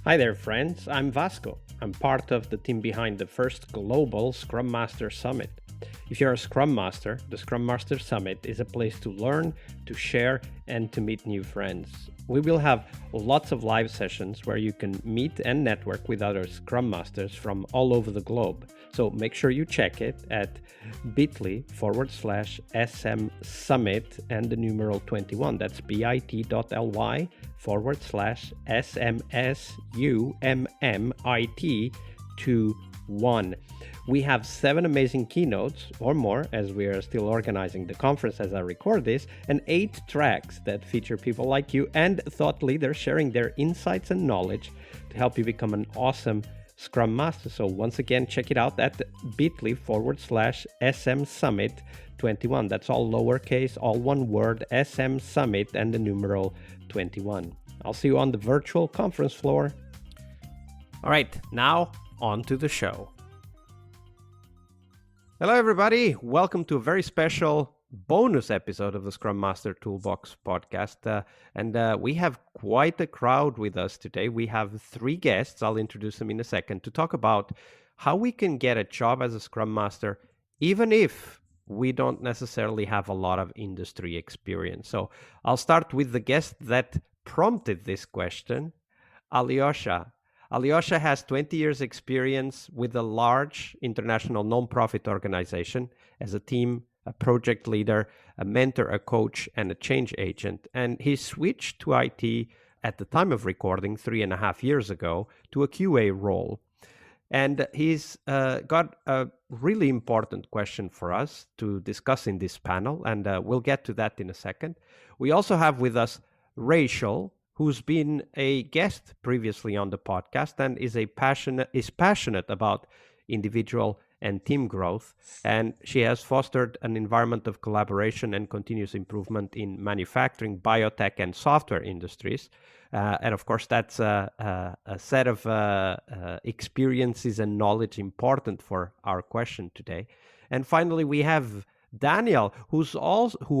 Hi there, friends. I'm Vasco. I'm part of the team behind the first global Scrum Master Summit. If you're a Scrum Master, the Scrum Master Summit is a place to learn, to share, and to meet new friends. We will have lots of live sessions where you can meet and network with other Scrum Masters from all over the globe. So make sure you check it at bit.ly/SM Summit and the numeral 21. That's bit.ly/SMSUMMIT21. We have 7 amazing keynotes or more, as we are still organizing the conference as I record this, and 8 tracks that feature people like you and thought leaders sharing their insights and knowledge to help you become an awesome Scrum Master. So once again, check it out at bit.ly/SM Summit 21. That's all lowercase, all one word, SM Summit and the numeral 21. I'll see you on the virtual conference floor. All right, now on to the show. Hello, everybody. Welcome to a very special bonus episode of the Scrum Master Toolbox podcast. And we have quite a crowd with us today. We have 3 guests. I'll introduce them in a second to talk about how we can get a job as a Scrum Master, even if we don't necessarily have a lot of industry experience. So I'll start with the guest that prompted this question, Alioscha. Alioscha has 20 years experience with a large international nonprofit organization as a team, a project leader, a mentor, a coach, and a change agent. And he switched to IT at the time of recording 3.5 years ago to a QA role. And he's got a really important question for us to discuss in this panel, and we'll get to that in a second. We also have with us Rachel, who's been a guest previously on the podcast and is passionate about individual and team growth. And she has fostered an environment of collaboration and continuous improvement in manufacturing, biotech, and software industries. And of course, that's a set of experiences and knowledge important for our question today. And finally, we have Daniel, who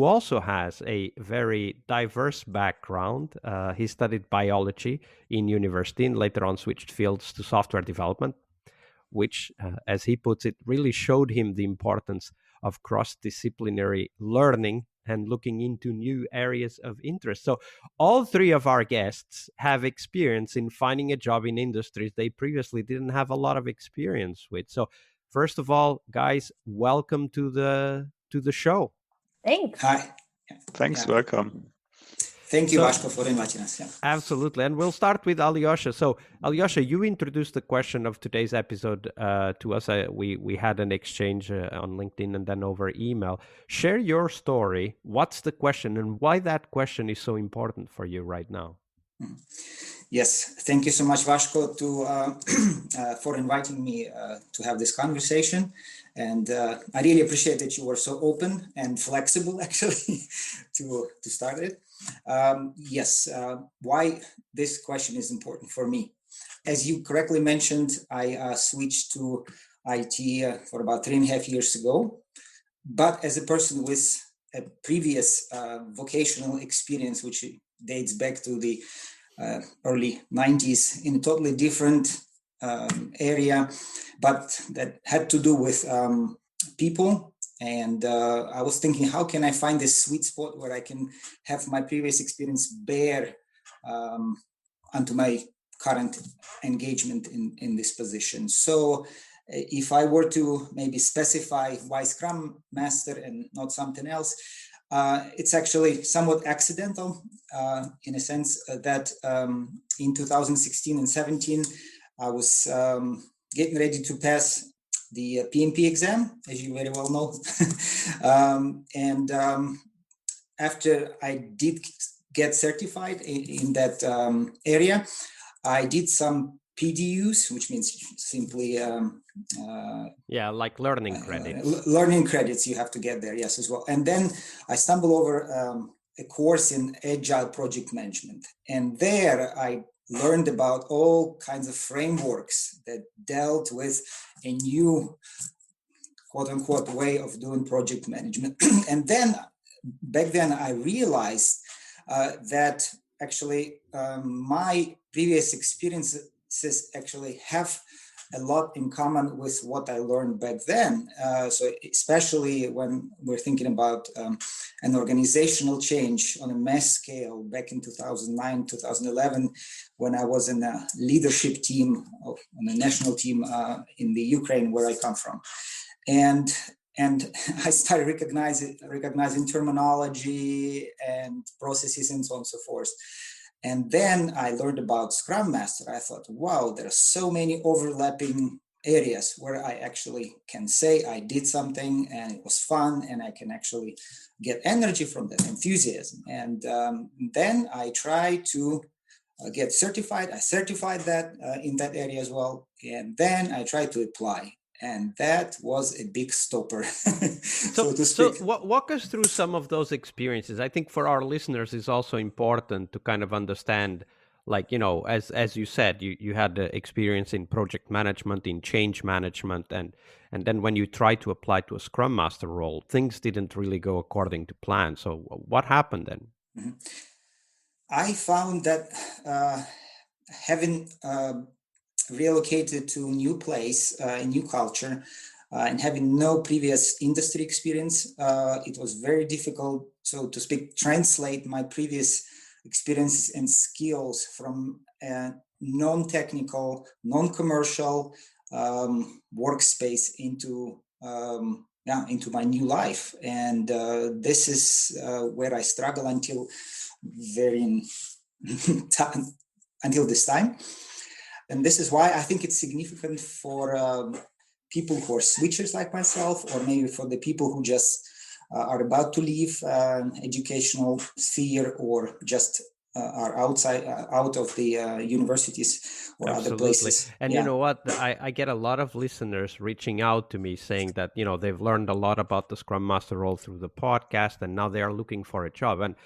also has a very diverse background. He studied biology in university and later on switched fields to software development, which, as he puts it, really showed him the importance of cross-disciplinary learning and looking into new areas of interest. So all 3 of our guests have experience in finding a job in industries they previously didn't have a lot of experience with. So first of all, guys, welcome to the show. Thanks. Hi. Thanks, welcome. Thank you, Vasco, for inviting us. Yeah. Absolutely. And we'll start with Alioscha. So, Alioscha, you introduced the question of today's episode to us. We had an exchange on LinkedIn and then over email. Share your story. What's the question and why that question is so important for you right now? Yes. Thank you so much, Vasco, for inviting me to have this conversation. And I really appreciate that you were so open and flexible, actually, to start it. Yes, why this question is important for me. As you correctly mentioned, I switched to IT for about 3.5 years ago. But as a person with a previous vocational experience, which dates back to the early 90s in a totally different area, but that had to do with people. And I was thinking, how can I find this sweet spot where I can have my previous experience bear onto my current engagement in this position? So if I were to maybe specify why Scrum Master and not something else, it's actually somewhat accidental in a sense that in 2016 and 17, I was getting ready to pass the PMP exam, as you very well know. And after I did get certified in that area, I did some PDUs, which means simply... like learning credits. Learning credits you have to get there, yes, as well. And then I stumbled over a course in Agile Project Management. And there I learned about all kinds of frameworks that dealt with a new, quote unquote, way of doing project management. And then back then I realized that actually my previous experiences actually have a lot in common with what I learned back then. So especially when we're thinking about an organizational change on a mass scale back in 2009, 2011, when I was in a leadership team on a national team in the Ukraine, where I come from. And I started recognizing terminology and processes and so on and so forth. And then I learned about Scrum Master. I thought, wow, there are so many overlapping areas where I actually can say I did something and it was fun and I can actually get energy from that, enthusiasm. And then I tried to get certified. I certified that in that area as well. And then I tried to apply. And that was a big stopper, so to speak. So walk us through some of those experiences. I think for our listeners, it's also important to kind of understand, like, as you said, you had the experience in project management, in change management, and then when you tried to apply to a Scrum Master role, things didn't really go according to plan. So what happened then? Mm-hmm. I found that having relocated to a new place, a new culture, and having no previous industry experience, it was very difficult, so to speak, translate my previous experiences and skills from a non-technical, non-commercial workspace into my new life. And this is where I struggle until until this time. And this is why I think it's significant for people who are switchers like myself, or maybe for the people who just are about to leave educational sphere, or just are out of the universities or Absolutely. other places. And you know what? I get a lot of listeners reaching out to me saying that, they've learned a lot about the Scrum Master role through the podcast, and now they are looking for a job. And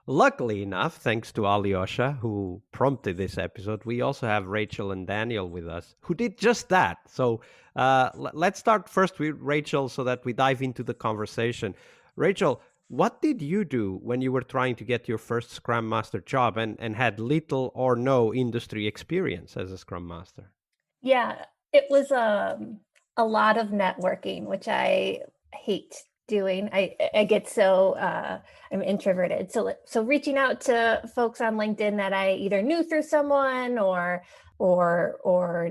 luckily enough, thanks to Alioscha, who prompted this episode, we also have Rachel and Daniel with us, who did just that. So let's start first with Rachel so that we dive into the conversation. Rachel, what did you do when you were trying to get your first Scrum Master job and had little or no industry experience as a Scrum Master? Yeah, it was a lot of networking, which I hate doing. I get so I'm introverted. So reaching out to folks on LinkedIn that I either knew through someone or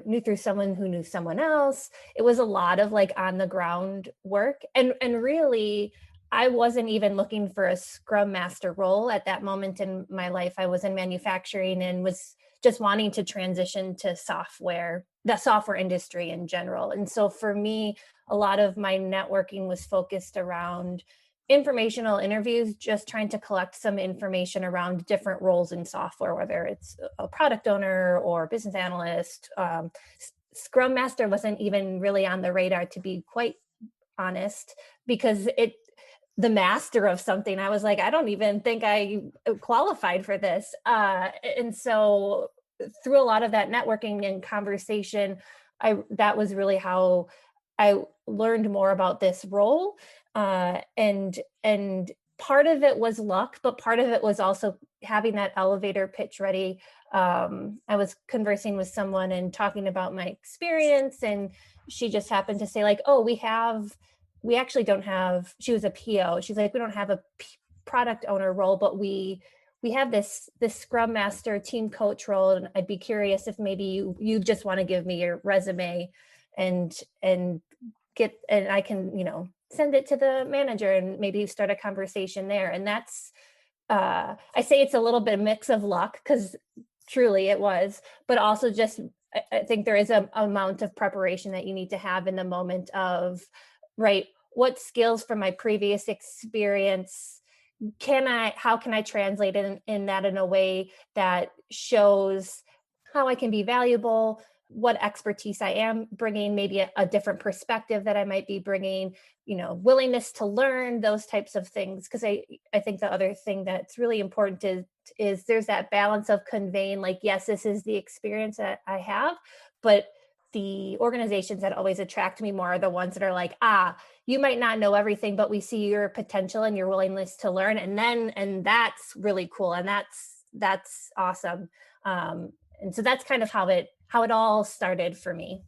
knew through someone who knew someone else. It was a lot of like on the ground work. And really, I wasn't even looking for a Scrum Master role at that moment in my life. I was in manufacturing and was just wanting to transition to the software industry in general. And so for me, a lot of my networking was focused around informational interviews, just trying to collect some information around different roles in software, whether it's a product owner or business analyst. Scrum Master wasn't even really on the radar, to be quite honest, because the master of something, I was like, I don't even think I qualified for this. And so through a lot of that networking and conversation, that was really how I learned more about this role. And part of it was luck, but part of it was also having that elevator pitch ready. I was conversing with someone and talking about my experience, and she just happened to say like, oh, we actually don't have, she was a PO. She's like, we don't have a product owner role, but we have this Scrum Master team coach role. And I'd be curious if maybe you just want to give me your resume and I can, send it to the manager and maybe start a conversation there. And that's, I say it's a little bit of mix of luck, because truly it was, but also just, I think there is an amount of preparation that you need to have in the moment of, right, what skills from my previous experience how can I translate it in a way that shows how I can be valuable, what expertise I am bringing, maybe a different perspective that I might be bringing, willingness to learn, those types of things. Because I think the other thing that's really important is there's that balance of conveying, like, yes, this is the experience that I have, but the organizations that always attract me more are the ones that are like, you might not know everything, but we see your potential and your willingness to learn. And that's really cool. And that's that's awesome. And so that's kind of how it all started for me.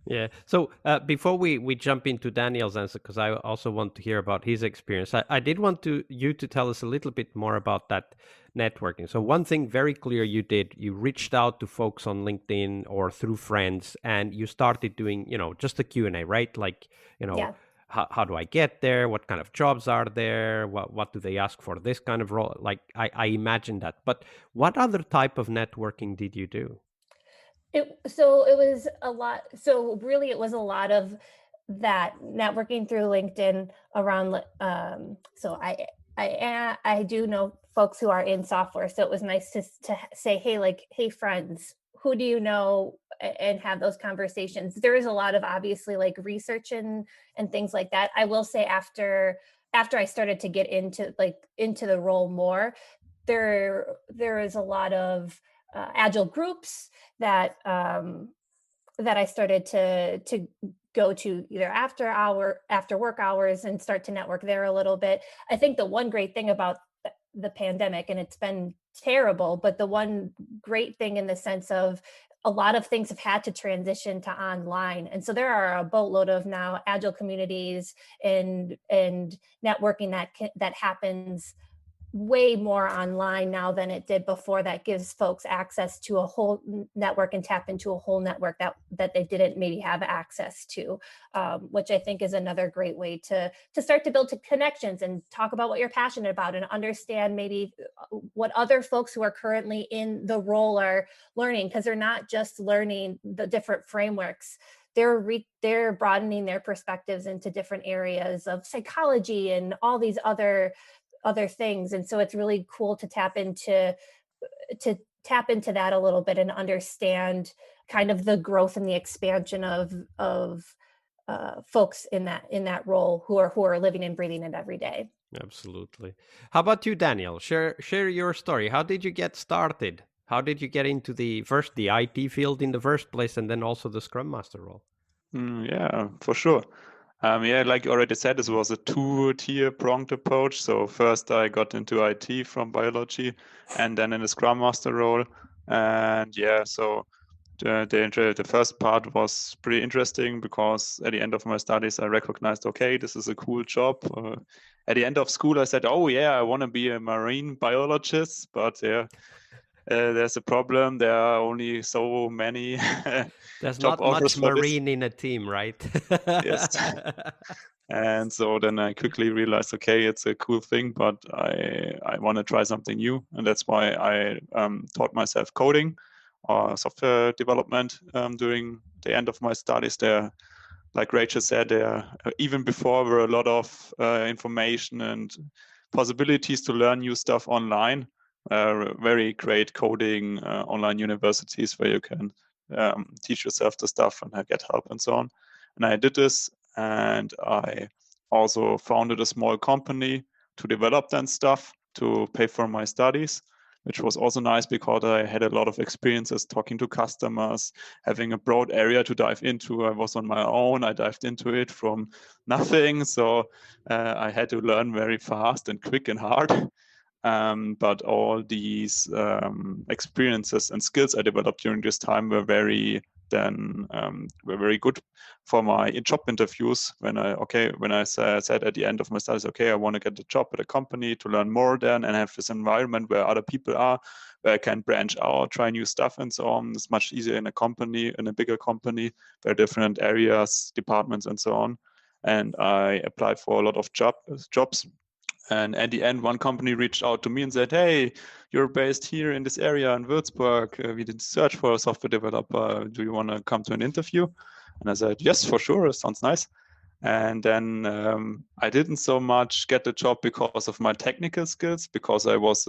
Yeah. So before we jump into Daniel's answer, because I also want to hear about his experience, I did want you to tell us a little bit more about that networking. So one thing very clear you did, you reached out to folks on LinkedIn or through friends, and you started doing, just a Q&A, right? Like, Yeah. how do I get there? What kind of jobs are there? What do they ask for this kind of role? Like, I imagine that. But what other type of networking did you do? So it was a lot. So really, it was a lot of that networking through LinkedIn around. So I do know folks who are in software. So it was nice to say, hey friends, who do you know, and have those conversations. There is a lot of obviously like research and things like that. I will say after I started to get into the role more, there is a lot of agile groups that I started to go to either after work hours and start to network there a little bit. I think the one great thing about the pandemic, and it's been terrible, but the one great thing in the sense of a lot of things have had to transition to online. And so there are a boatload of now agile communities and networking that happens way more online now than it did before, that gives folks access to a whole network and tap into a whole network that they didn't maybe have access to, which I think is another great way to start to build connections and talk about what you're passionate about and understand maybe what other folks who are currently in the role are learning, because they're not just learning the different frameworks. They're broadening their perspectives into different areas of psychology and all these other things. And so it's really cool to tap into that a little bit and understand kind of the growth and the expansion of folks in that role who are living and breathing it every day. Absolutely. How about you, Daniel? Share your story. How did you get started? How did you get into the IT field in the first place, and then also the Scrum Master role? Yeah, for sure. Like you already said, this was a two-tier pronged approach. So first I got into IT from biology, and then in the Scrum Master role. And so the first part was pretty interesting because at the end of my studies, I recognized, okay, this is a cool job. At the end of school, I said, oh yeah, I want to be a marine biologist, but there's a problem. There are only so many There's job not offers much for this. marine in a team, right? Yes. And so then I quickly realized, okay, it's a cool thing, but I want to try something new. And that's why I taught myself coding or software development during the end of my studies there. Like Rachel said, there even before were a lot of information and possibilities to learn new stuff online. Very great coding online universities where you can teach yourself the stuff and get help and so on. And I did this, and I also founded a small company to develop that stuff to pay for my studies, which was also nice because I had a lot of experiences talking to customers, having a broad area to dive into. I was on my own. I dived into it from nothing. So I had to learn very fast and quick and hard. But all these experiences and skills I developed during this time were very good for my job interviews. When I said at the end of my studies, okay, I want to get a job at a company to learn more then and have this environment where other people are, where I can branch out, try new stuff and so on. It's much easier in a bigger company, there are different areas, departments and so on. And I applied for a lot of jobs. And at the end, one company reached out to me and said, hey, you're based here in this area in Würzburg. We did search for a software developer. Do you want to come to an interview? And I said, yes, for sure. It sounds nice. And then I didn't so much get the job because of my technical skills, because I was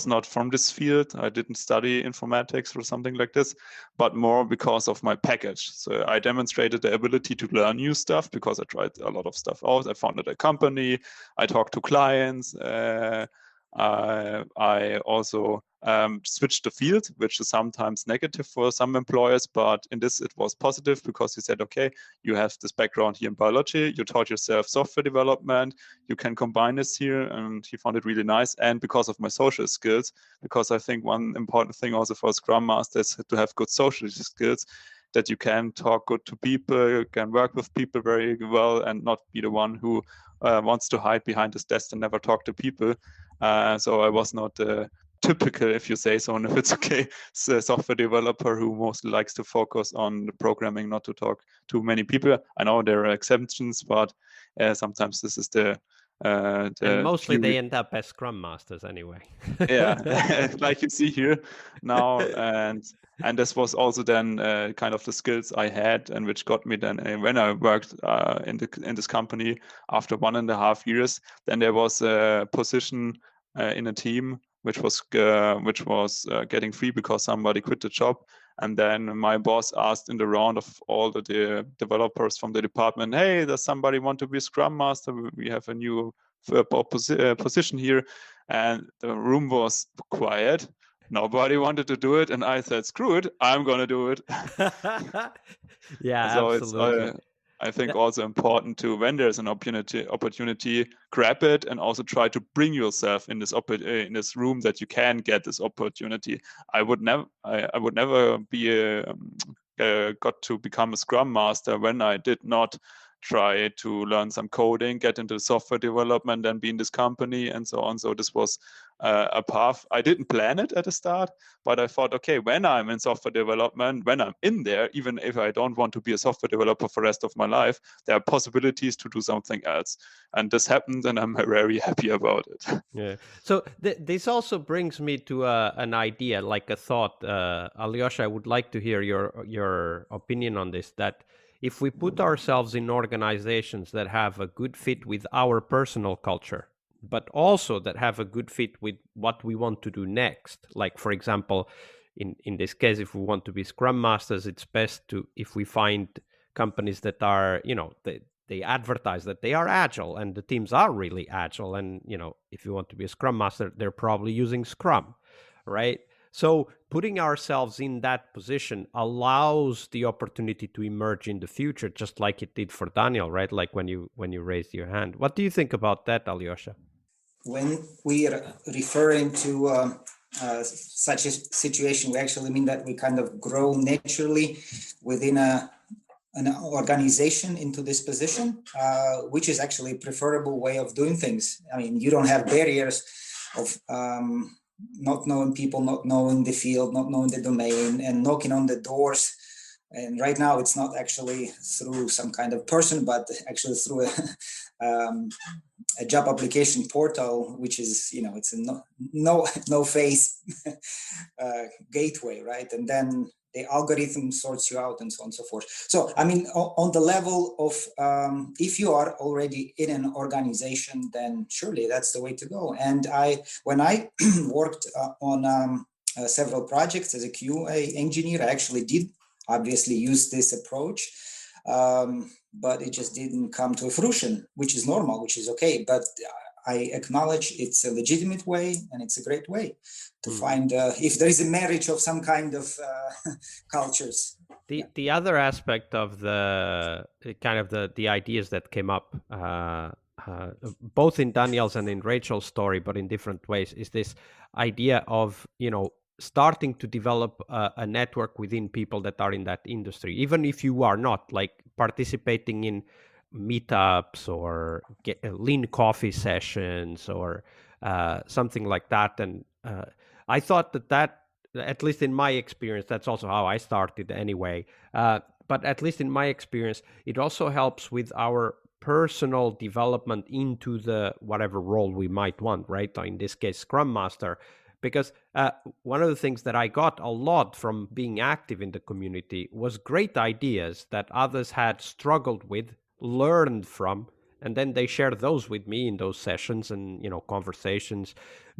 not from this field. I didn't study informatics or something like this, but more because of my package. So I demonstrated the ability to learn new stuff because I tried a lot of stuff out. I founded a company. I talked to clients. I also switched the field, which is sometimes negative for some employers, but in this it was positive because he said, okay, you have this background here in biology, you taught yourself software development, you can combine this here, and he found it really nice. And because of my social skills, because I think one important thing also for a Scrum Master is to have good social skills, that you can talk good to people, you can work with people very well and not be the one who wants to hide behind his desk and never talk to people. So I was not typical, if you say so, and if it's okay, software developer who mostly likes to focus on the programming, not to talk to many people. I know there are exceptions, but sometimes this is the and mostly they end up as Scrum Masters anyway. Yeah, like you see here now, and this was also then kind of the skills I had, and which got me then when I worked in this company after 1.5 years. Then there was a position in a team which was getting free because somebody quit the job. And then my boss asked in the round of all the developers from the department, hey, does somebody want to be a Scrum Master? We have a new position here. And the room was quiet. Nobody wanted to do it. And I said, screw it, I'm going to do it. Yeah, so absolutely. I think also important to, when there's an opportunity, grab it and also try to bring yourself in this room that you can get this opportunity. I would never be got to become a Scrum Master when I did not try to learn some coding, get into software development, and be in this company and so on. So this was a path. I didn't plan it at the start, but I thought, okay, when I'm in software development, when I'm in there, even if I don't want to be a software developer for the rest of my life, there are possibilities to do something else. And this happened, and I'm very happy about it. Yeah. So this also brings me to an idea, like a thought. Aliosha, I would like to hear your opinion on this, that if we put ourselves in organizations that have a good fit with our personal culture, but also that have a good fit with what we want to do next, like, for example, in this case, if we want to be Scrum Masters, it's best to, if we find companies that are, they advertise that they are agile and the teams are really agile. And, if you want to be a Scrum Master, they're probably using Scrum, right? So putting ourselves in that position allows the opportunity to emerge in the future, just like it did for Daniel, right? Like when you raised your hand. What do you think about that, Aliosha? When we are referring to such a situation, we actually mean that we kind of grow naturally within an organization into this position, which is actually a preferable way of doing things. I mean, you don't have barriers of not knowing people, not knowing the field, not knowing the domain, and knocking on the doors. And right now, it's not actually through some kind of person, but actually through a job application portal, which is, it's a no face gateway, right? And then the algorithm sorts you out and so on and so forth. So, I mean, on the level of, if you are already in an organization, then surely that's the way to go. And when I worked on several projects as a QA engineer, I actually did obviously use this approach, but it just didn't come to fruition, which is normal, which is okay. But I acknowledge it's a legitimate way, and it's a great way to find if there is a marriage of some kind of cultures. The other aspect of the kind of the ideas that came up both in Daniel's and in Rachel's story, but in different ways, is this idea of starting to develop a network within people that are in that industry, even if you are not, like participating in meetups or lean coffee sessions or something like that. And I thought that at least in my experience, that's also how I started anyway. But at least in my experience, it also helps with our personal development into the whatever role we might want, right? In this case, Scrum Master. Because one of the things that I got a lot from being active in the community was great ideas that others had struggled with, learned from, and then they shared those with me in those sessions and conversations,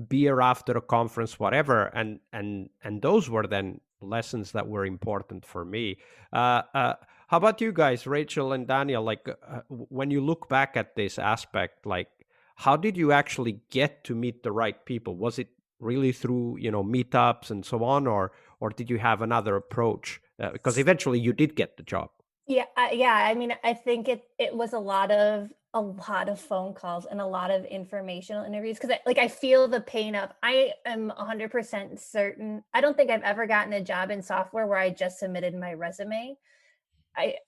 beer after a conference, whatever, and those were then lessons that were important for me. How about you guys, Rachel and Daniel? Like when you look back at this aspect, like how did you actually get to meet the right people? Was it really through, meetups and so on, or did you have another approach? Because eventually you did get the job. Yeah, I mean, I think it was a lot of phone calls and a lot of informational interviews, because I feel the pain of, I am 100% certain. I don't think I've ever gotten a job in software where I just submitted my resume.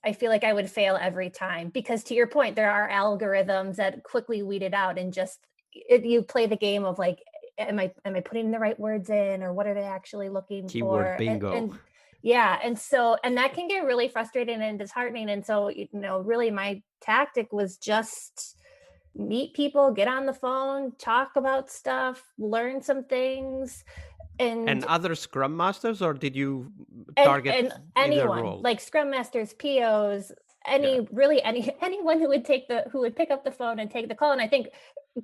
I feel like I would fail every time, because to your point, there are algorithms that quickly weed it out, and you play the game of like, am I putting the right words in, or what are they actually looking Keyword for? bingo. Yeah. And that can get really frustrating and disheartening. And so, really my tactic was just meet people, get on the phone, talk about stuff, learn some things. And other Scrum Masters, or did you target and either anyone, role? like Scrum Masters, POs, anyone who would pick up the phone and take the call. And I think,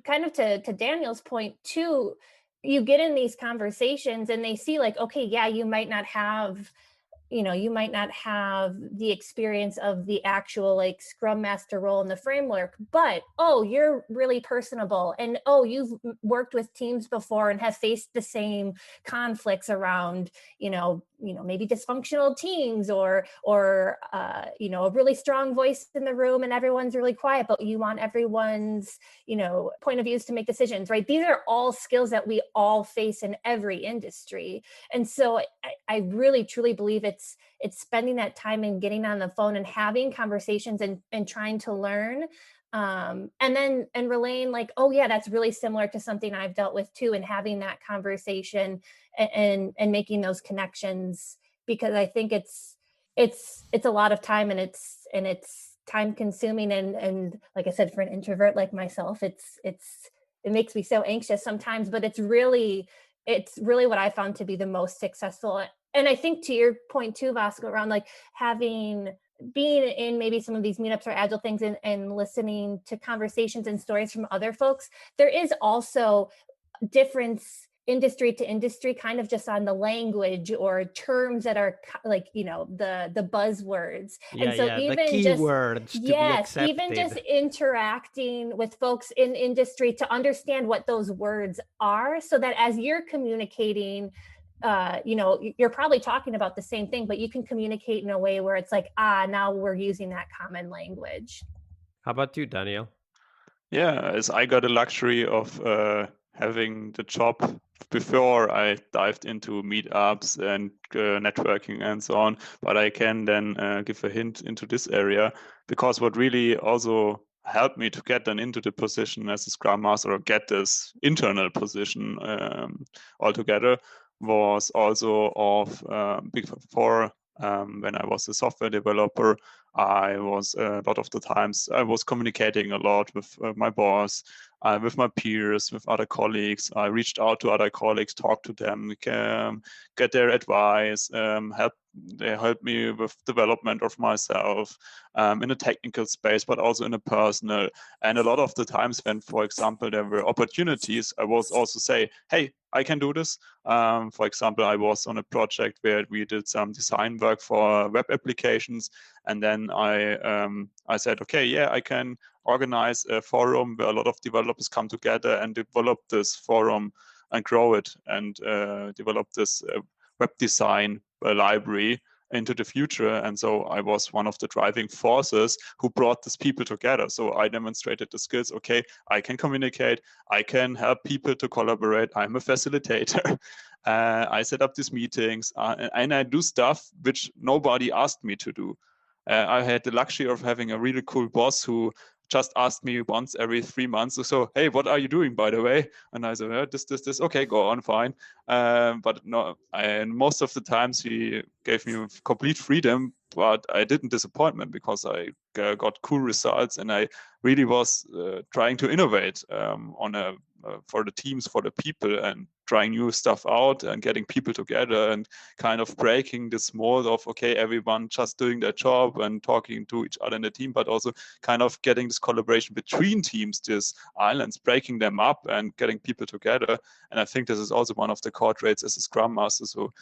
kind of to Daniel's point too, you get in these conversations and they see like, okay, yeah, you might not have the experience of the actual like Scrum Master role in the framework, but you're really personable, and you've worked with teams before and have faced the same conflicts around maybe dysfunctional teams, or a really strong voice in the room and everyone's really quiet, but you want everyone's point of views to make decisions, right? These are all skills that we all face in every industry. And so I really truly believe it's spending that time and getting on the phone and having conversations and trying to learn, and relaying like, oh yeah, that's really similar to something I've dealt with too, and having that conversation and making those connections, because I think it's a lot of time, and it's time consuming, and like I said, for an introvert like myself, it makes me so anxious sometimes, but it's really what I found to be the most successful. And I think to your point too, Vasco, around like being in maybe some of these meetups or agile things, and listening to conversations and stories from other folks, there is also difference industry to industry, kind of just on the language or terms that are like, the buzzwords. Yeah, and so the even keywords to be accepted. even just interacting with folks in industry to understand what those words are, so that as you're communicating, you're probably talking about the same thing, but you can communicate in a way where it's like, now we're using that common language. How about you, Daniel? Yeah, as I got the luxury of having the job before I dived into meetups and networking and so on, but I can then give a hint into this area, because what really also helped me to get then into the position as a Scrum Master, or get this internal position altogether, was also before when I was a software developer. I was a lot of the times I was communicating a lot with my boss, with my peers, with other colleagues. I reached out to other colleagues, talked to them, get their advice, they helped me with development of myself in a technical space, but also in a personal. And a lot of the times when, for example, there were opportunities, I was also say, hey, I can do this. For example, I was on a project where we did some design work for web applications. And then I said, okay, yeah, I can organize a forum where a lot of developers come together and develop this forum and grow it, and develop this web design library into the future. And so I was one of the driving forces who brought these people together. So I demonstrated the skills. Okay, I can communicate, I can help people to collaborate, I'm a facilitator. I set up these meetings, and I do stuff which nobody asked me to do. I had the luxury of having a really cool boss who just asked me once every 3 months. So, hey, what are you doing, by the way? And I said, this. Okay, go on, fine. But no, and most of the times he gave me complete freedom, but I didn't disappoint him, because I got cool results, and I really was trying to innovate for the teams, for the people, and trying new stuff out and getting people together, and kind of breaking this mold of, okay, everyone just doing their job and talking to each other in the team, but also kind of getting this collaboration between teams, these islands, breaking them up and getting people together. And I think this is also one of the core traits as a Scrum Master. So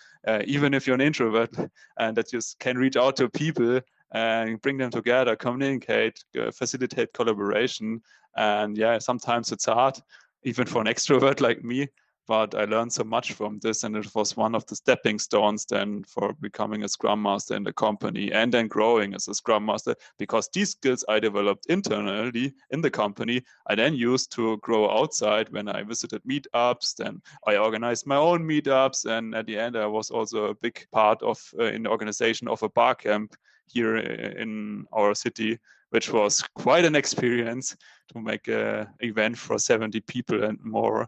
even if you're an introvert and that you can reach out to people and bring them together, communicate, facilitate collaboration. And yeah, sometimes it's hard, even for an extrovert like me, but I learned so much from this, and it was one of the stepping stones then for becoming a Scrum Master in the company and then growing as a Scrum Master, because these skills I developed internally in the company, I then used to grow outside when I visited meetups. Then I organized my own meetups, and at the end I was also a big part of in the organization of a bar camp here in our city, which was quite an experience to make an event for 70 people and more.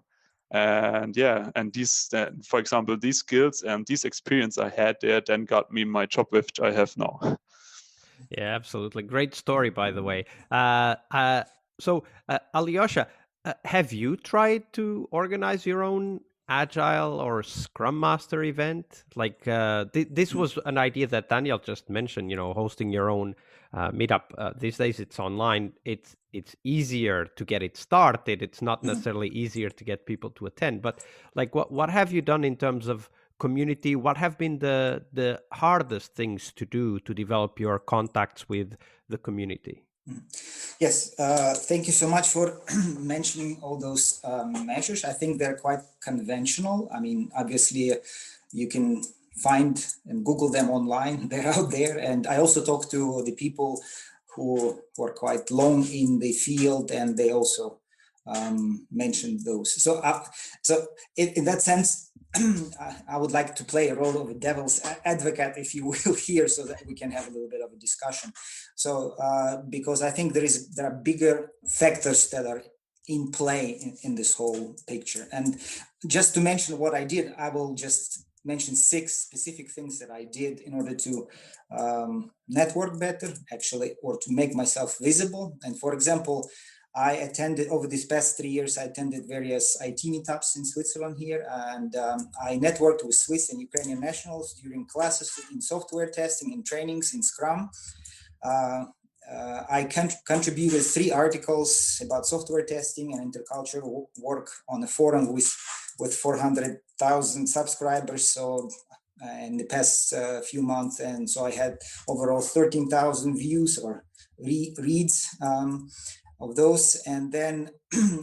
And yeah, and these, for example, these skills and this experience I had there then got me my job which I have now. Yeah, absolutely. Great story, by the way. So, Aliosha, have you tried to organize your own Agile or Scrum Master event? Like this was an idea that Daniel just mentioned, hosting your own meetup. These days it's online. It's easier to get it started. It's not necessarily easier to get people to attend. But like, what have you done in terms of community? What have been the hardest things to do to develop your contacts with the community? Yes, thank you so much for mentioning all those measures. I think they're quite conventional. I mean, obviously, you can find and Google them online. They're out there. And I also talk to the people who are quite long in the field, and they also mentioned those. So in that sense, I would like to play a role of a devil's advocate, if you will, here, so that we can have a little bit of a discussion. So because I think there are bigger factors that are in play in this whole picture. And just to mention what I did, I will just mention 6 specific things that I did in order to network better, actually, or to make myself visible. And for example, I attended over these past 3 years, I attended various IT meetups in Switzerland here, and I networked with Swiss and Ukrainian nationals during classes in software testing, in trainings, in Scrum. I contributed 3 articles about software testing and intercultural work on a forum with 400,000 subscribers. So in the past few months, and so I had overall 13,000 views or reads of those. And then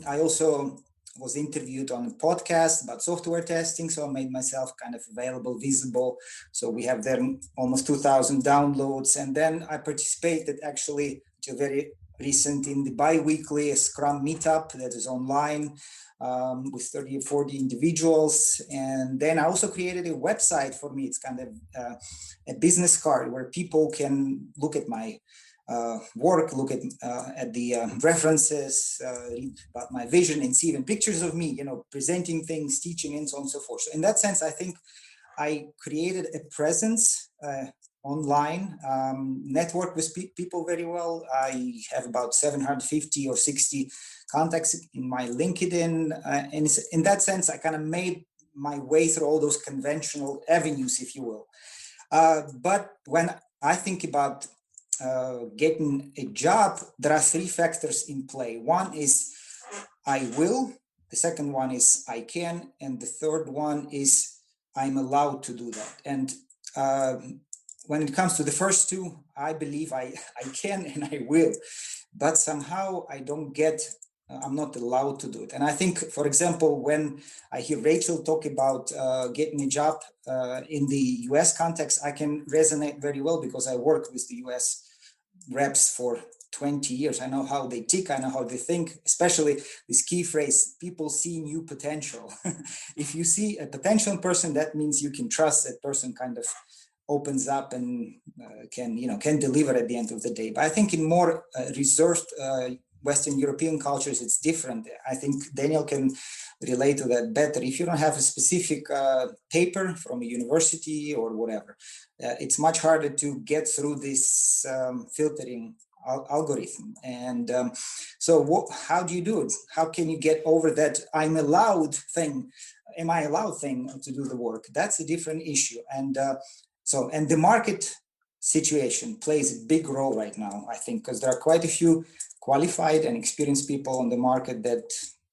I also was interviewed on a podcast about software testing, so I made myself kind of available, visible. So we have there almost 2,000 downloads. And then I participated actually to very recent in the bi-weekly Scrum meetup that is online with 30 or 40 individuals. And then I also created a website for me. It's kind of a business card where people can look at my work, look at the references, read about my vision, and see even pictures of me, presenting things, teaching, and so on and so forth. So in that sense, I think I created a presence online, network with people very well. I have about 750 or 60 contacts in my LinkedIn. And in that sense, I kind of made my way through all those conventional avenues, if you will. But when I think about getting a job, there are 3 factors in play. One is I will, the second one is I can, and the third one is I'm allowed to do that. And when it comes to the first 2, I believe I can and I will, but somehow I'm not allowed to do it. And I think, for example, when I hear Rachel talk about getting a job in the US context, I can resonate very well because I work with the US reps for 20 years. I know how they tick, I know how they think, especially this key phrase, people see new potential. If you see a potential person, that means you can trust that person kind of opens up and can deliver at the end of the day. But I think in more reserved Western European cultures, it's different. I think Daniel can relate to that better. If you don't have a specific paper from a university or whatever, it's much harder to get through this filtering algorithm. And so how do you do it? How can you get over that am I allowed thing to do the work? That's a different issue. And and the market situation plays a big role right now, I think, because there are quite a few qualified and experienced people on the market that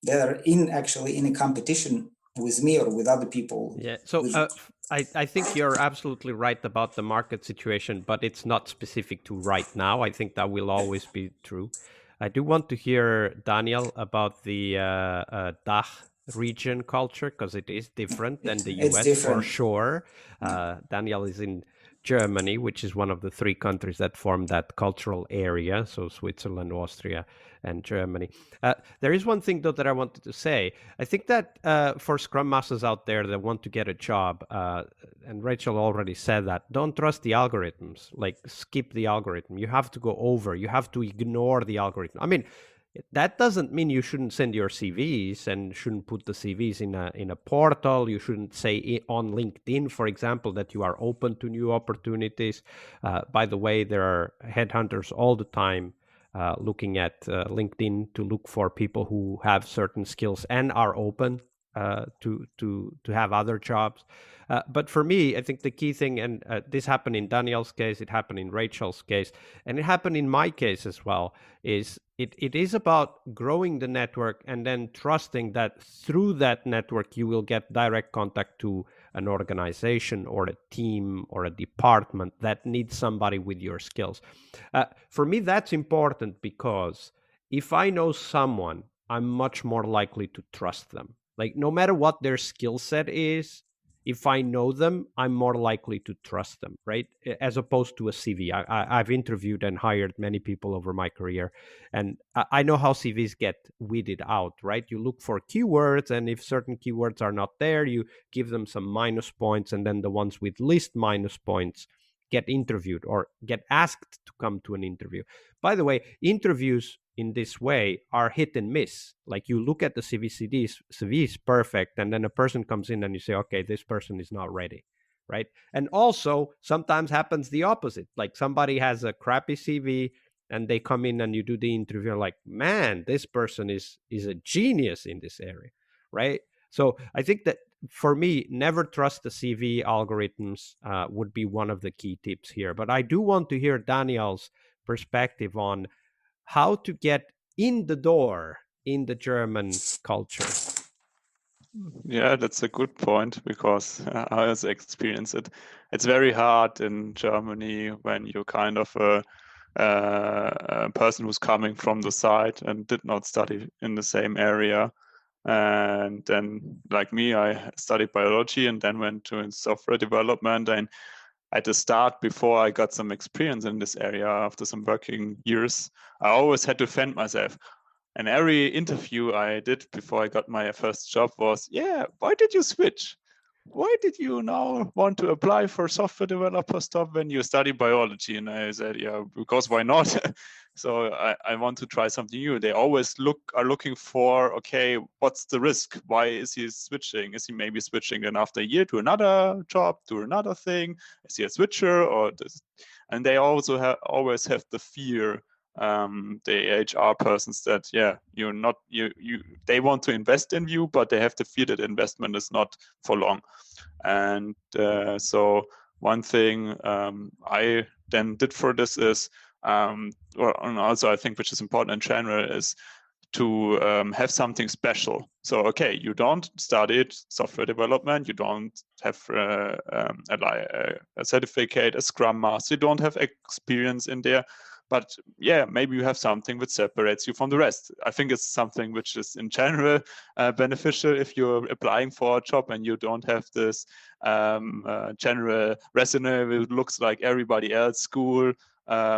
are in a competition with me or with other people. Yeah. So I think you're absolutely right about the market situation, but it's not specific to right now. I think that will always be true. I do want to hear, Daniel, about the DACH region culture, because it is different than the It's US for different. sure. Daniel is in Germany, which is one of the three countries that form that cultural area. So Switzerland, Austria, and Germany. There is one thing, though, that I wanted to say. I think that for Scrum Masters out there that want to get a job, and Rachel already said that, don't trust the algorithms. Like, skip the algorithm. You have to go over. You have to ignore the algorithm. I mean, that doesn't mean you shouldn't send your CVs and shouldn't put the CVs in a portal. You shouldn't say on LinkedIn, for example, that you are open to new opportunities. By the way, there are headhunters all the time looking at LinkedIn to look for people who have certain skills and are open to have other jobs. But for me, I think the key thing, and this happened in Daniel's case, it happened in Rachel's case, and it happened in my case as well, is it is about growing the network and then trusting that through that network you will get direct contact to an organization or a team or a department that needs somebody with your skills. For me, that's important because if I know someone, I'm much more likely to trust them. Like, no matter what their skill set is, if I know them, I'm more likely to trust them, right? As opposed to a CV. I've interviewed and hired many people over my career, and I know how CVs get weeded out, right? You look for keywords, and if certain keywords are not there, you give them some minus points, and then the ones with least minus points get interviewed or get asked to come to an interview. By the way, interviews in this way are hit and miss. Like, you look at the CV is perfect, and then a person comes in and you say, okay, this person is not ready, right? And also sometimes happens the opposite. Like, somebody has a crappy CV and they come in and you do the interview, like, man, this person is a genius in this area, right? So I think that for me, never trust the CV algorithms would be one of the key tips here. But I do want to hear Daniel's perspective on how to get in the door in the German culture. Yeah, that's a good point, because I also experience it. It's very hard in Germany when you're kind of a person who's coming from the side and did not study in the same area. And then, like me, I studied biology and then went to software development. And at the start, before I got some experience in this area, after some working years, I always had to defend myself. And every interview I did before I got my first job was, yeah, why did you switch? Why did you now want to apply for software developer stuff when you study biology? And I said, yeah, because why not? So I want to try something new. They always are looking for, okay, what's the risk? Why is he switching? Is he maybe switching then after a year to another job, to another thing? Is he a switcher or this? And they also always have the fear, the HR persons, that they want to invest in you, but they have to fear that investment is not for long. And so one thing I then did for this is, and also I think which is important in general, is to have something special. So, okay, you don't study software development, you don't have a certificate, a Scrum Master, you don't have experience in there, but yeah, maybe you have something which separates you from the rest. I think it's something which is in general beneficial if you're applying for a job and you don't have this general resume which looks like everybody else, school,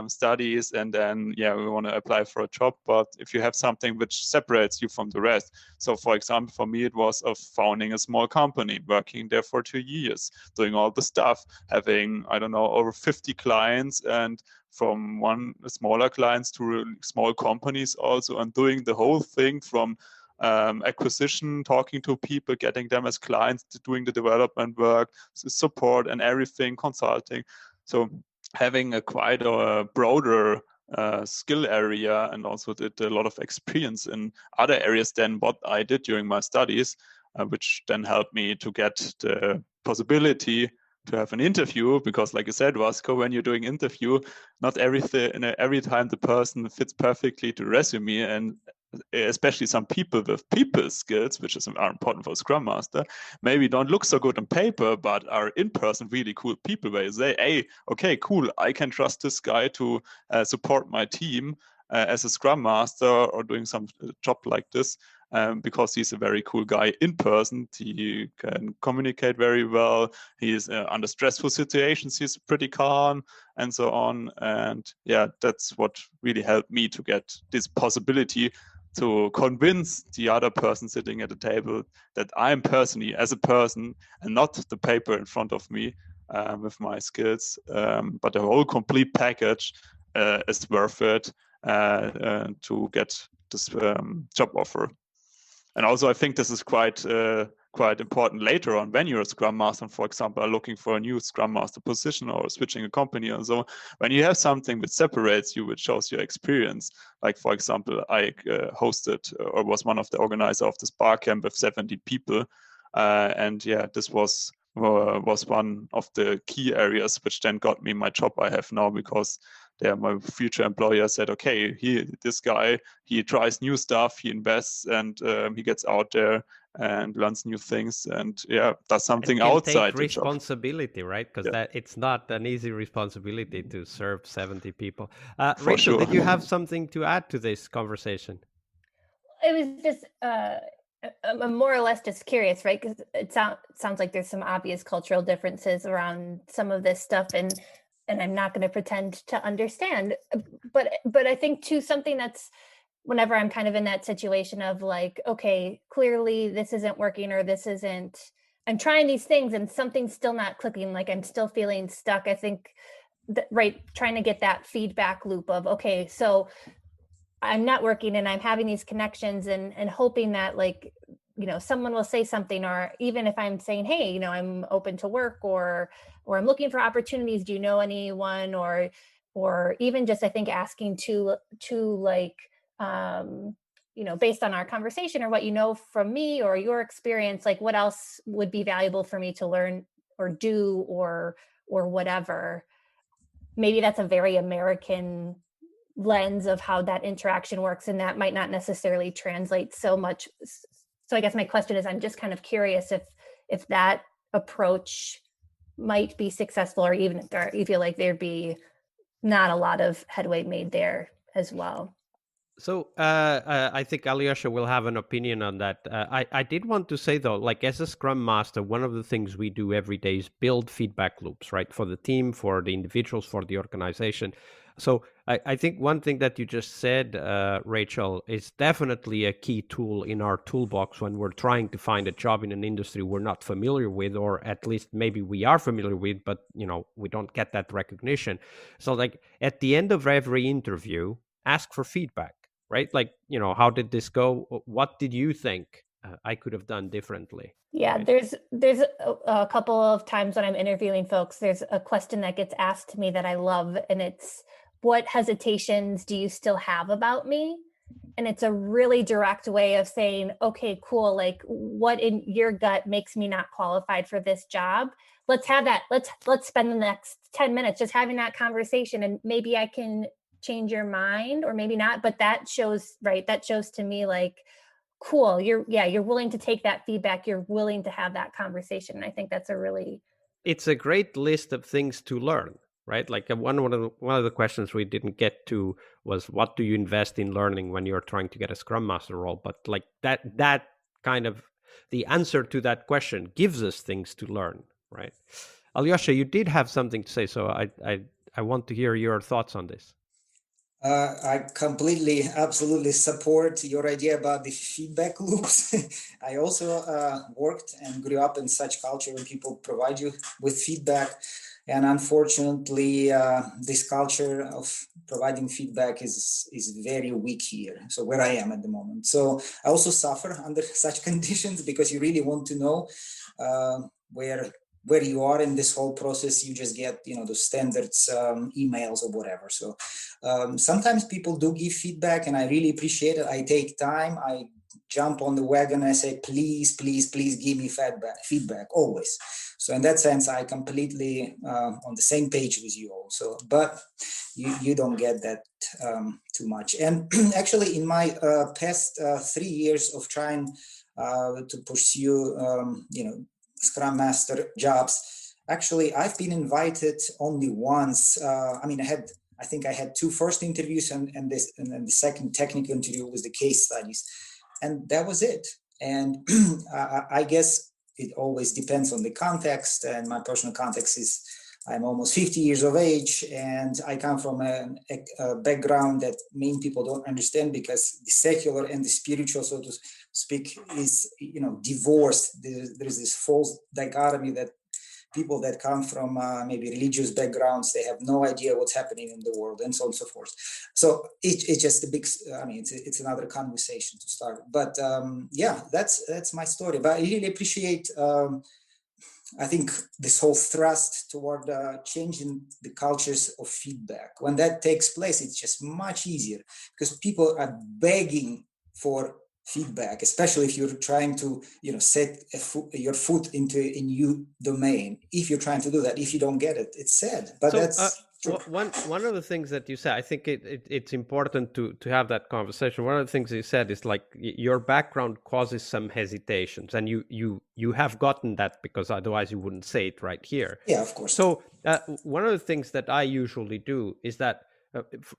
studies, and then we want to apply for a job. But if you have something which separates you from the rest, so for example, for me it was of founding a small company, working there for 2 years, doing all the stuff, having, I don't know, over 50 clients, and from one smaller clients to small companies also, and doing the whole thing from acquisition, talking to people, getting them as clients, doing the development work, support and everything, consulting. So having a quite a broader skill area, and also did a lot of experience in other areas than what I did during my studies, which then helped me to get the possibility to have an interview. Because like you said, Vasco, when you're doing interview, not every time the person fits perfectly to resume, and especially some people with people skills, which are important for a Scrum Master, maybe don't look so good on paper, but are in person really cool people where you say, hey, okay, cool, I can trust this guy to support my team as a Scrum Master or doing some job like this. Because he's a very cool guy in person. He can communicate very well. He's under stressful situations. He's pretty calm and so on. And yeah, that's what really helped me to get this possibility to convince the other person sitting at the table that I'm personally as a person and not the paper in front of me with my skills, but the whole complete package is worth it to get this job offer. And also, I think this is quite important later on when you're a Scrum Master, for example, are looking for a new Scrum Master position or switching a company and so on. When you have something that separates you, which shows your experience, like, for example, I hosted or was one of the organizers of this bar camp with 70 people. And yeah, this was one of the key areas which then got me my job I have now, because my future employer said, okay, this guy, he tries new stuff, he invests, and he gets out there and learns new things, and does something outside take responsibility, right? Because it's not an easy responsibility to serve 70 people. Rachel, sure. Did you have something to add to this conversation? It was just I'm more or less just curious, right? Because it sounds like there's some obvious cultural differences around some of this stuff, and I'm not going to pretend to understand, but I think too, something that's, whenever I'm kind of in that situation of like, okay, clearly this isn't working, or I'm trying these things and something's still not clicking, like I'm still feeling stuck. I think that, right, trying to get that feedback loop of, okay, so I'm networking and I'm having these connections and hoping that, like, someone will say something, or even if I'm saying, hey, I'm open to work, or I'm looking for opportunities, do you know anyone, or even just, I think, asking to like, based on our conversation or what from me or your experience, like what else would be valuable for me to learn or do or whatever. Maybe that's a very American lens of how that interaction works, and that might not necessarily translate so much. So I guess my question is, I'm just kind of curious if that approach might be successful, or even if you feel like there'd be not a lot of headway made there as well. So I think Alioscha will have an opinion on that. I did want to say, though, like as a Scrum Master, one of the things we do every day is build feedback loops, right? For the team, for the individuals, for the organization. So I think one thing that you just said, Rachel, is definitely a key tool in our toolbox when we're trying to find a job in an industry we're not familiar with, or at least maybe we are familiar with, but we don't get that recognition. So like at the end of every interview, ask for feedback. Right? Like, how did this go? What did you think I could have done differently? Yeah, right? There's a couple of times when I'm interviewing folks, there's a question that gets asked to me that I love, and it's, what hesitations do you still have about me? And it's a really direct way of saying, okay, cool. Like, what in your gut makes me not qualified for this job? Let's have that. Let's spend the next 10 minutes just having that conversation, and maybe I can change your mind, or maybe not, but that shows to me, like, cool, you're willing to take that feedback, you're willing to have that conversation. And I think that's it's a great list of things to learn, right? Like one of the questions we didn't get to was, what do you invest in learning when you're trying to get a Scrum Master role? But like that kind of, the answer to that question gives us things to learn, right? Alioscha, you did have something to say, so I want to hear your thoughts on this. I completely, absolutely support your idea about the feedback loops. I also worked and grew up in such culture where people provide you with feedback. And unfortunately, this culture of providing feedback is very weak here. So where I am at the moment. So I also suffer under such conditions, because you really want to know where you are in this whole process. You just get, the standards emails or whatever. So sometimes people do give feedback, and I really appreciate it. I take time, I jump on the wagon, and I say, please give me feedback always. So in that sense, I completely on the same page with you also, but you don't get that too much. And actually in my past 3 years of trying to pursue, Scrum Master jobs, actually I've been invited only once. I think I had 2 first interviews and then the second technical interview was the case studies, and that was it. And I guess it always depends on the context, and my personal context is I'm almost 50 years of age, and I come from a background that many people don't understand, because the secular and the spiritual, so to speak, is divorced. There is this false dichotomy that people that come from maybe religious backgrounds, they have no idea what's happening in the world, and so on and so forth. So it's just a big, it's another conversation to start. But that's my story. But I really appreciate, I think, this whole thrust toward changing the cultures of feedback. When that takes place, it's just much easier, because people are begging for feedback, especially if you're trying to set your foot into a new domain. If you're trying to do that, if you don't get it, it's sad, but so, that's one of the things that you said, I think it's important to have that conversation. One of the things you said is like your background causes some hesitations, and you have gotten that, because otherwise you wouldn't say it right here. Yeah, of course. So one of the things that I usually do is that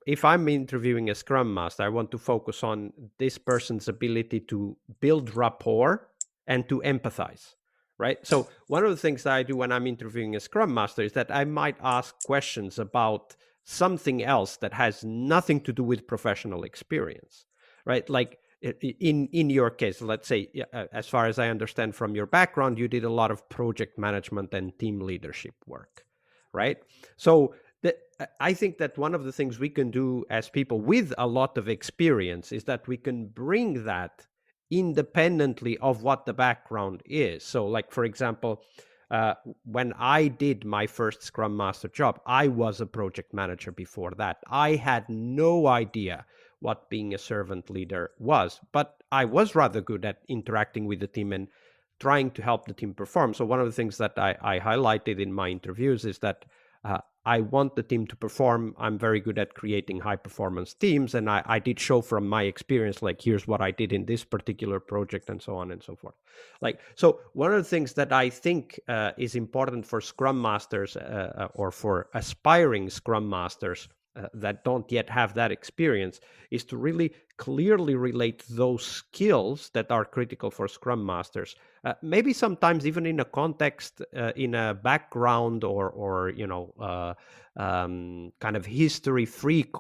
if I'm interviewing a Scrum Master, I want to focus on this person's ability to build rapport and to empathize, right? So one of the things that I do when I'm interviewing a Scrum Master is that I might ask questions about something else that has nothing to do with professional experience, right? Like in your case, let's say, as far as I understand from your background, you did a lot of project management and team leadership work, right? So I think that one of the things we can do as people with a lot of experience is that we can bring that independently of what the background is. So like, for example, when I did my first Scrum Master job, I was a project manager before that. I had no idea what being a servant leader was, but I was rather good at interacting with the team and trying to help the team perform. So one of the things that I highlighted in my interviews is that I want the team to perform. I'm very good at creating high performance teams. And I did show from my experience, like, here's what I did in this particular project and so on and so forth. Like, so one of the things that I think is important for Scrum Masters or for aspiring Scrum Masters that don't yet have that experience is to really clearly relate those skills that are critical for Scrum Masters, maybe sometimes even in a context, in a background or kind of history-free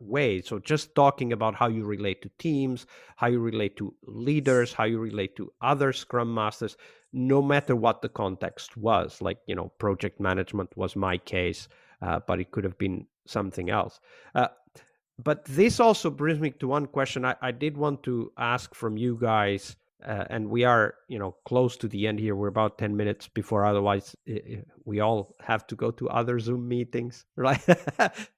way. So just talking about how you relate to teams, how you relate to leaders, how you relate to other Scrum Masters, no matter what the context was. Like, project management was my case, but it could have been something else. But this also brings me to one question I did want to ask from you guys, and we are, close to the end here. We're about 10 minutes before, otherwise we all have to go to other Zoom meetings, right?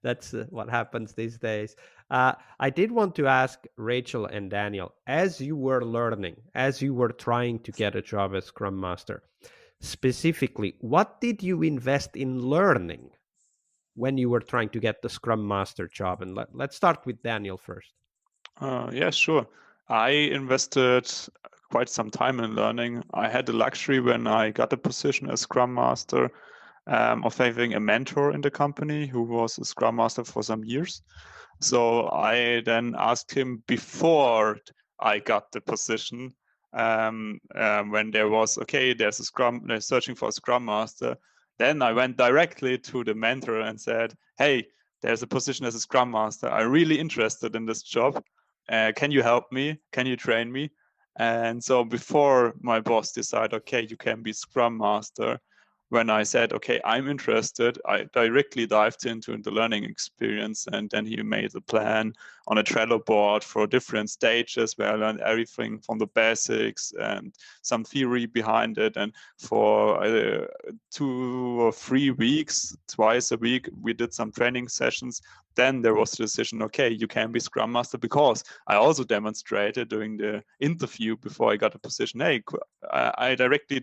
That's what happens these days. I did want to ask Rachel and Daniel, as you were learning, as you were trying to get a job as Scrum Master, specifically, what did you invest in learning when you were trying to get the Scrum Master job? And let's start with Daniel first. Yeah, sure. I invested quite some time in learning. I had the luxury when I got a position as Scrum Master of having a mentor in the company who was a Scrum Master for some years. So I then asked him before I got the position, when there was, they're searching for a Scrum Master. Then I went directly to the mentor and said, hey, there's a position as a Scrum Master. I'm really interested in this job. Can you help me? Can you train me? And so before my boss decided, okay, you can be Scrum Master, when I said, okay, I'm interested, I directly dived into the learning experience, and then he made a plan on a Trello board for different stages where I learned everything from the basics and some theory behind it. And for 2 or 3 weeks, twice a week, we did some training sessions. Then there was the decision, okay, you can be Scrum Master, because I also demonstrated during the interview before I got a position, hey, I directly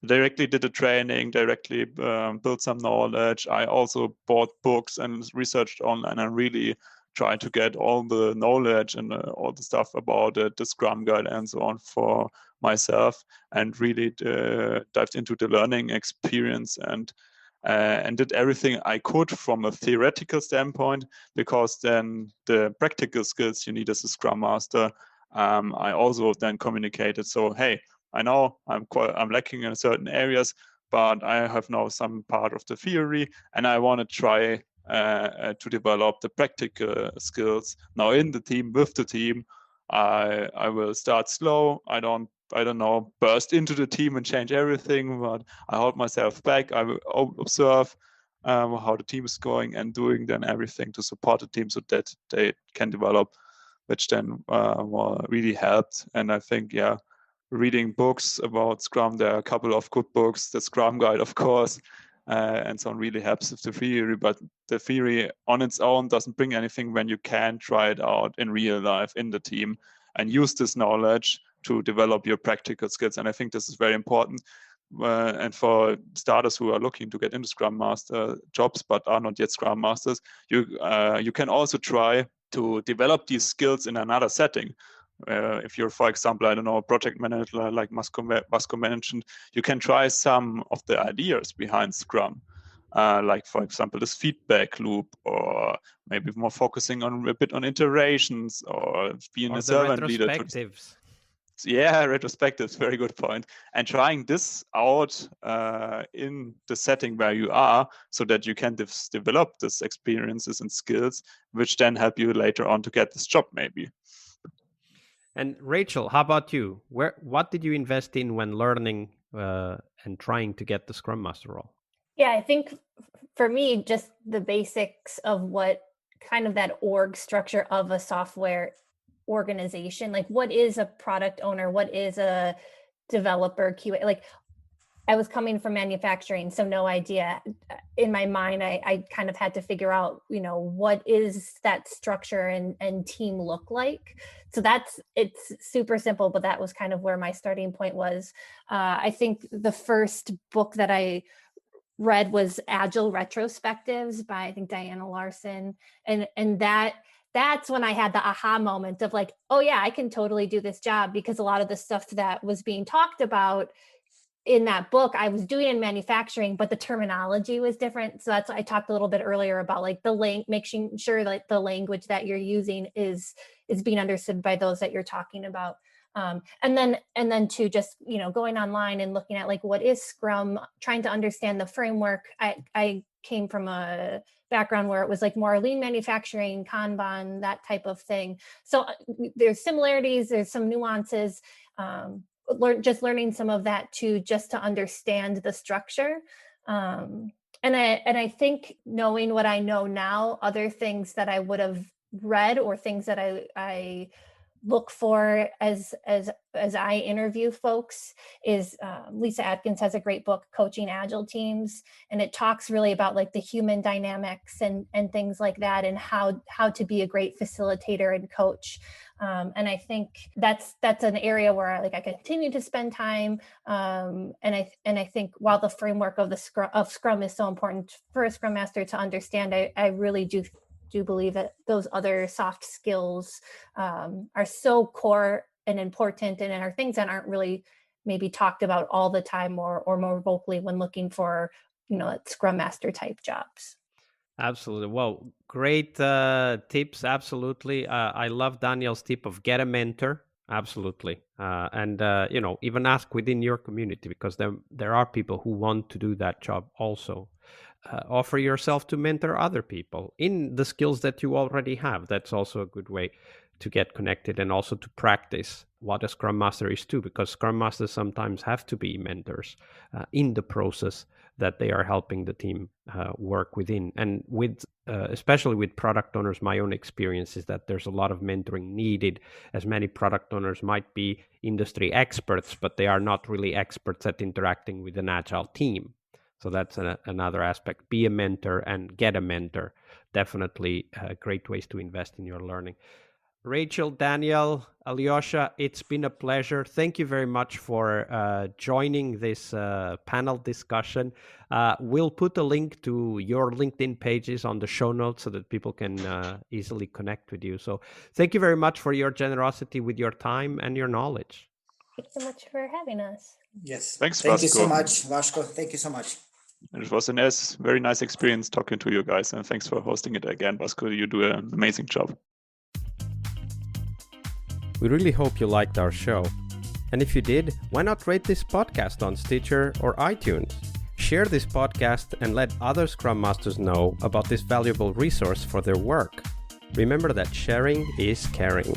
directly did the training, directly built some knowledge. I also bought books and researched online and really tried to get all the knowledge and all the stuff about the Scrum Guide and so on for myself, and really dived into the learning experience and did everything I could from a theoretical standpoint, because then the practical skills you need as a Scrum Master, I also then communicated. So, hey, I know I'm lacking in certain areas, but I have now some part of the theory, and I want to try to develop the practical skills now in the team, with the team. I will start slow. I don't know, burst into the team and change everything, but I hold myself back. I will observe how the team is going and doing then everything to support the team so that they can develop, which then really helped. And I think, reading books about Scrum, there are a couple of good books, the Scrum Guide, of course, and so on, really helps with the theory, but the theory on its own doesn't bring anything when you can try it out in real life in the team and use this knowledge to develop your practical skills. And I think this is very important. And for starters who are looking to get into Scrum Master jobs but are not yet Scrum Masters, you can also try to develop these skills in another setting. If you're, for example, I don't know, a project manager like Vasco mentioned, you can try some of the ideas behind Scrum. Like, for example, this feedback loop, or maybe more focusing on a bit on iterations, or being a servant leader. Retrospectives, very good point. And trying this out in the setting where you are, so that you can develop these experiences and skills, which then help you later on to get this job, maybe. And Rachel, how about you? What did you invest in when learning and trying to get the Scrum Master role? Yeah, I think for me, just the basics of what kind of that org structure of a software organization, like what is a product owner, what is a developer, QA, like I was coming from manufacturing, so no idea. In my mind, I kind of had to figure out, what is that structure and team look like? So it's super simple, but that was kind of where my starting point was. I think the first book that I read was Agile Retrospectives by, I think, Diana Larson. And that's when I had the aha moment of like, oh yeah, I can totally do this job, because a lot of the stuff that was being talked about in that book, I was doing in manufacturing, but the terminology was different. So that's why I talked a little bit earlier about like making sure like the language that you're using is being understood by those that you're talking about. And then to just, going online and looking at like, what is Scrum, trying to understand the framework. I came from a background where it was like more lean manufacturing, Kanban, that type of thing. So there's similarities, there's some nuances, learning some of that too, just to understand the structure. And I think knowing what I know now, other things that I would have read or things that I look for as I interview folks is Lisa Atkins has a great book, Coaching Agile Teams, and it talks really about like the human dynamics and things like that, and how to be a great facilitator and coach. And I think that's an area where I continue to spend time. And I think while the framework of Scrum is so important for a Scrum Master to understand, I really do believe that those other soft skills are so core and important, and are things that aren't really maybe talked about all the time or more vocally when looking for, Scrum Master type jobs. Absolutely. Well, great tips. Absolutely. I love Daniel's tip of get a mentor. Absolutely. And even ask within your community, because there are people who want to do that job also. Offer yourself to mentor other people in the skills that you already have. That's also a good way to get connected and also to practice what a Scrum Master is too, because Scrum Masters sometimes have to be mentors in the process that they are helping the team work within. And with especially with product owners, my own experience is that there's a lot of mentoring needed, as many product owners might be industry experts, but they are not really experts at interacting with an agile team. So that's another aspect. Be a mentor and get a mentor. Definitely great ways to invest in your learning. Rachel, Daniel, Alioscha, it's been a pleasure. Thank you very much for joining this panel discussion. We'll put a link to your LinkedIn pages on the show notes so that people can easily connect with you. So thank you very much for your generosity with your time and your knowledge. Thanks so much for having us. Yes. Thanks, Thank you so Vasco. much, Vasco. Thank you so much. It was a very nice experience talking to you guys, and thanks for hosting it again, Vasco. You do an amazing job. We really hope you liked our show. And if you did, why not rate this podcast on Stitcher or iTunes? Share this podcast and let other Scrum Masters know about this valuable resource for their work. Remember that sharing is caring.